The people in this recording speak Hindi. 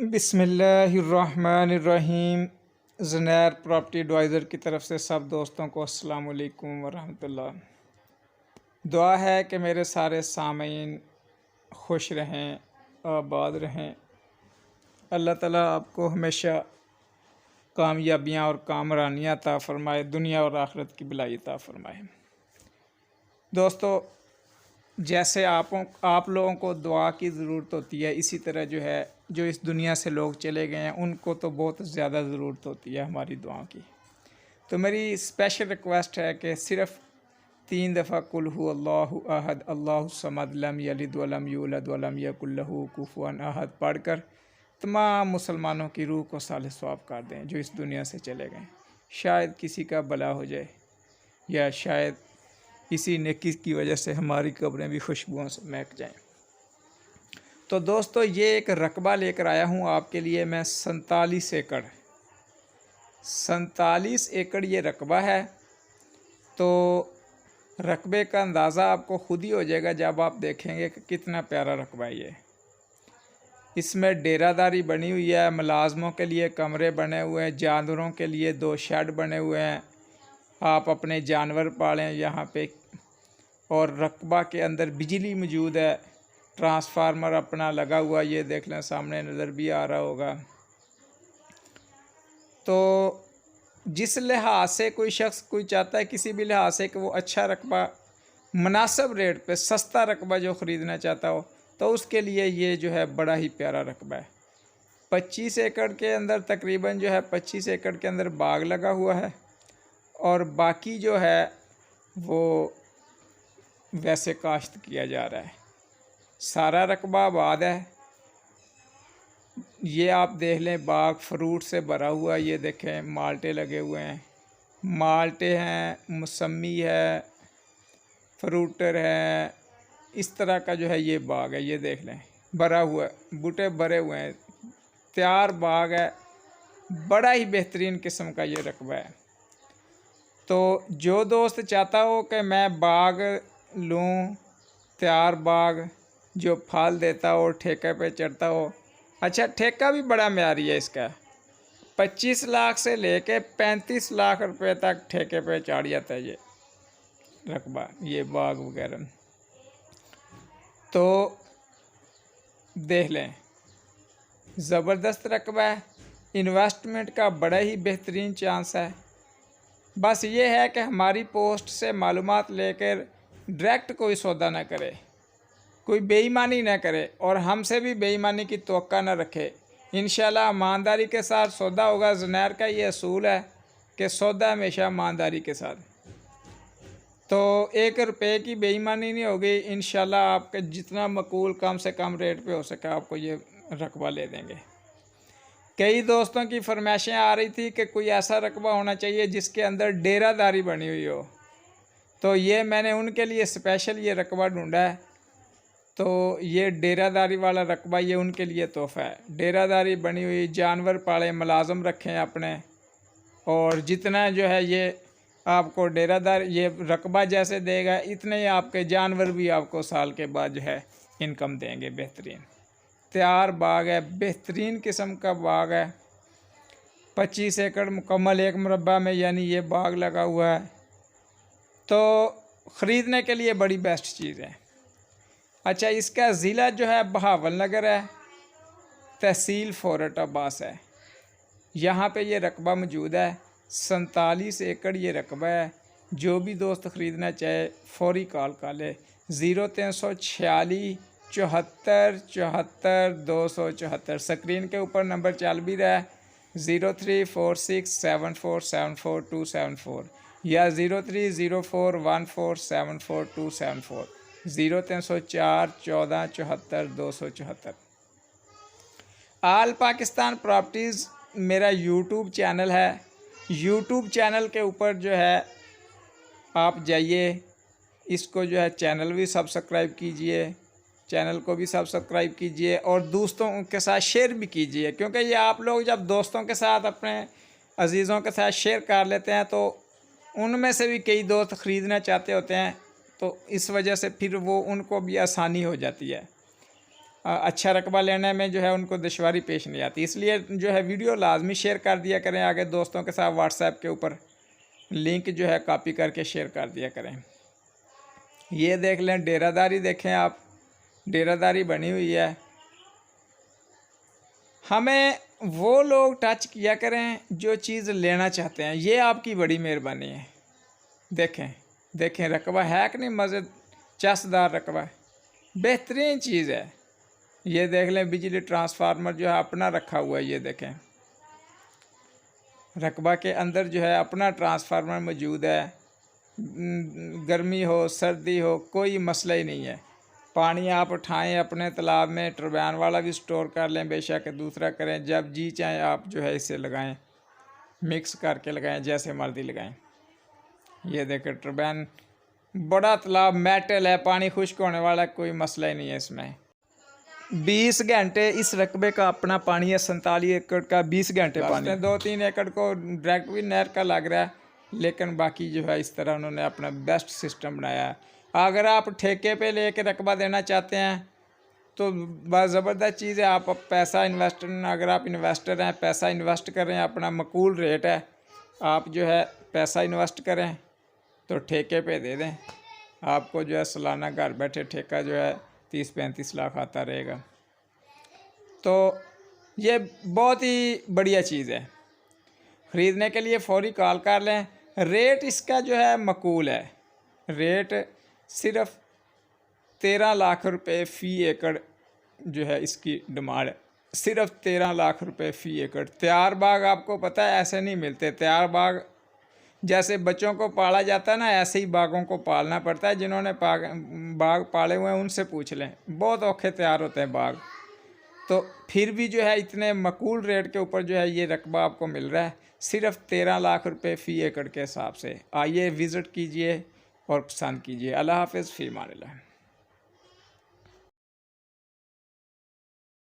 बिस्मिल्लाहिर्रहमानिर्रहीम। ज़ुनैर प्रॉपर्टी एडवाइज़र की तरफ से सब दोस्तों को अस्सलाम वालेकुम वरहमतुल्लाह। दुआ है कि मेरे सारे सामीन खुश रहें, आबाद रहें। अल्लाह ताला आपको हमेशा कामयाबियाँ और कामरानियाँ अता फ़रमाए, दुनिया और आखिरत की भलाई अता फ़रमाए। दोस्तों, जैसे आप लोगों को दुआ की ज़रूरत होती है, इसी तरह जो इस दुनिया से लोग चले गए हैं उनको तो बहुत ज़्यादा ज़रूरत होती है हमारी दुआओं की। तो मेरी स्पेशल रिक्वेस्ट है कि सिर्फ़ 3 दफ़ा कुल हु अल्लाहु अहद अल्लाहु समद लम यलिद वलम यूलद वलम यकुल लहू कुफुवन अहद पढ़कर तमाम मुसलमानों की रूह को साले सवाब कर दें जो इस दुनिया से चले गए। शायद किसी का भला हो जाए या शायद इसी नेकी की वजह से हमारी कब्रें भी खुशबुओं से महक जाएं। तो दोस्तों, ये एक रकबा लेकर आया हूँ आपके लिए मैं। 47 एकड़ ये रकबा है। तो रकबे का अंदाज़ा आपको खुद ही हो जाएगा जब आप देखेंगे कि कितना प्यारा रकबा है ये। इसमें डेरादारी बनी हुई है, मुलाजमों के लिए कमरे बने हुए हैं, जानवरों के लिए 2 शेड बने हुए हैं। आप अपने जानवर पालें यहाँ पे। और रकबा के अंदर बिजली मौजूद है, ट्रांसफार्मर अपना लगा हुआ, ये देख लें, सामने नज़र भी आ रहा होगा। तो जिस लिहाज से कोई चाहता है किसी भी लिहाज से कि वो अच्छा रकबा मुनासिब रेट पे सस्ता रकबा जो ख़रीदना चाहता हो, तो उसके लिए ये जो है बड़ा ही प्यारा रकबा है। 25 एकड़ के अंदर तकरीबन 25 एकड़ के अंदर बाग लगा हुआ है और बाकी जो है वो वैसे काश्त किया जा रहा है। सारा रकबा आबाद है। ये आप देख लें, बाग फ्रूट से भरा हुआ। ये देखें, माल्टे लगे हुए हैं, माल्टे हैं, मौसमी है, फ्रूटर है। इस तरह का जो है ये बाग है। ये देख लें, भरा हुआ है, बूटे भरे हुए हैं, तैयार बाग है। बड़ा ही बेहतरीन किस्म का ये रकबा है। तो जो दोस्त चाहता हो कि मैं बाग लूँ, तैयार बाग जो फल देता हो, ठेके पे चढ़ता हो। अच्छा, ठेका भी बड़ा म्यारी है इसका। 25 लाख से लेके 35 लाख रुपए तक ठेके पे चढ़ जाता है ये रकबा, ये बाग वगैरह। तो देख लें, ज़बरदस्त रकबा है। इन्वेस्टमेंट का बड़ा ही बेहतरीन चांस है। बस ये है कि हमारी पोस्ट से मालूमात लेकर डायरेक्ट कोई सौदा ना करे, कोई बेईमानी ना करे और हमसे भी बेईमानी की तवक्का ना रखे। इंशाल्लाह ईमानदारी के साथ सौदा होगा। ज़ुनैर का ये असूल है कि सौदा हमेशा ईमानदारी के साथ। तो 1 रुपये की बेईमानी नहीं होगी। इंशाल्लाह आपके जितना मकूल कम से कम रेट पे हो सके आपको ये रकबा ले देंगे। कई दोस्तों की फरमाइशें आ रही थी कि कोई ऐसा रकबा होना चाहिए जिसके अंदर डेरादारी बनी हुई हो। तो ये मैंने उनके लिए स्पेशल ये रकबा ढूंढा है। तो ये डेरादारी वाला रकबा ये उनके लिए तोहफ़ा है। डेरादारी बनी हुई, जानवर पाले, मुलाजम रखें अपने, और जितना जो है ये आपको डेरादार ये रकबा जैसे देगा इतने ही आपके जानवर भी आपको साल के बाद जो है इनकम देंगे। बेहतरीन तैयार बाग है, बेहतरीन किस्म का बाग है। 25 एकड़ मुकम्मल 1 मुरब्बा में यानी ये बाग लगा हुआ है। तो ख़रीदने के लिए बड़ी बेस्ट चीज़ है। अच्छा, इसका ज़िला जो है बहावल नगर है, तहसील फोर्ट अब्बास है। यहाँ पे ये रकबा मौजूद है। 47 एकड़ ये रकबा है। जो भी दोस्त ख़रीदना चाहे फौरी कॉल कर ले। 0346 74 74 274। स्क्रीन के ऊपर नंबर चल भी रहा है, 03467474274274 या 030414744274, 0304 14 74 274। आल पाकिस्तान प्रॉपर्टीज़ मेरा यूट्यूब चैनल है। यूट्यूब चैनल के ऊपर जो है आप जाइए, इसको जो है चैनल भी सब्सक्राइब कीजिए, चैनल को भी सब्सक्राइब कीजिए और दोस्तों के साथ शेयर भी कीजिए। क्योंकि ये आप लोग जब दोस्तों के साथ, अपने अजीज़ों के साथ शेयर कर लेते हैं तो उनमें से भी कई दोस्त ख़रीदना चाहते होते हैं, तो इस वजह से फिर वो उनको भी आसानी हो जाती है। अच्छा रकबा लेने में जो है उनको दुश्वारी पेश नहीं आती। इसलिए जो है वीडियो लाजमी शेयर कर दिया करें आगे दोस्तों के साथ, व्हाट्सएप के ऊपर लिंक जो है कॉपी करके शेयर कर दिया करें। ये देख लें, डेरादारी देखें आप, डेरादारी बनी हुई है। हमें वो लोग टच किया करें जो चीज़ लेना चाहते हैं, ये आपकी बड़ी मेहरबानी है। देखें देखें रकबा है कि नहीं, मज़े चसदार रकबा है, बेहतरीन चीज़ है। ये देख लें, बिजली ट्रांसफार्मर जो है अपना रखा हुआ है। ये देखें रकबा के अंदर जो है अपना ट्रांसफार्मर मौजूद है। गर्मी हो सर्दी हो कोई मसला ही नहीं है। पानी आप उठाएं अपने तालाब में, टरबाइन वाला भी स्टोर कर लें, बेशक दूसरा करें, जब जी चाहें आप जो है इसे लगाएं, मिक्स करके लगाएं, जैसे मर्जी लगाएं। ये देखें टरबाइन, बड़ा तालाब, मेटल है, पानी खुश्क होने वाला, कोई मसला ही नहीं है इसमें। 20 घंटे इस रकबे का अपना पानी है। 47 एकड़ का 20 घंटे पानी। 2-3 एकड़ को डायरेक्ट भी नहर का लग रहा है, लेकिन बाकी जो है इस तरह उन्होंने अपना बेस्ट सिस्टम बनाया है। अगर आप ठेके पे लेके रकबा देना चाहते हैं तो बहुत ज़बरदस्त चीज़ है। आप पैसा इन्वेस्ट, अगर आप इन्वेस्टर हैं, पैसा इन्वेस्ट कर रहे हैं, अपना मकूल रेट है, आप जो है पैसा इन्वेस्ट करें तो ठेके पे दे दें। आपको जो है सालाना घर बैठे ठेका जो है 30-35 लाख आता रहेगा। तो ये बहुत ही बढ़िया चीज़ है। ख़रीदने के लिए फ़ौरी कॉल कर लें। रेट इसका जो है मकूल है, रेट सिर्फ 13 लाख रुपए फ़ी एकड़ जो है इसकी डिमांड है, सिर्फ 13 लाख रुपए फ़ी एकड़। तैयार बाग आपको पता है ऐसे नहीं मिलते। तैयार बाग जैसे बच्चों को पाला जाता है ना, ऐसे ही बागों को पालना पड़ता है। जिन्होंने बाग पाले हुए हैं उनसे पूछ लें, बहुत औखे तैयार होते हैं बाग। तो फिर भी जो है इतने मकूल रेट के ऊपर जो है ये रकबा आपको मिल रहा है, सिर्फ 13 लाख रुपए फ़ी एकड़ के हिसाब से। आइए विज़िट कीजिए और पसंद कीजिए। अल्लाह हाफ़िज़, फ़ी अमान अल्लाह।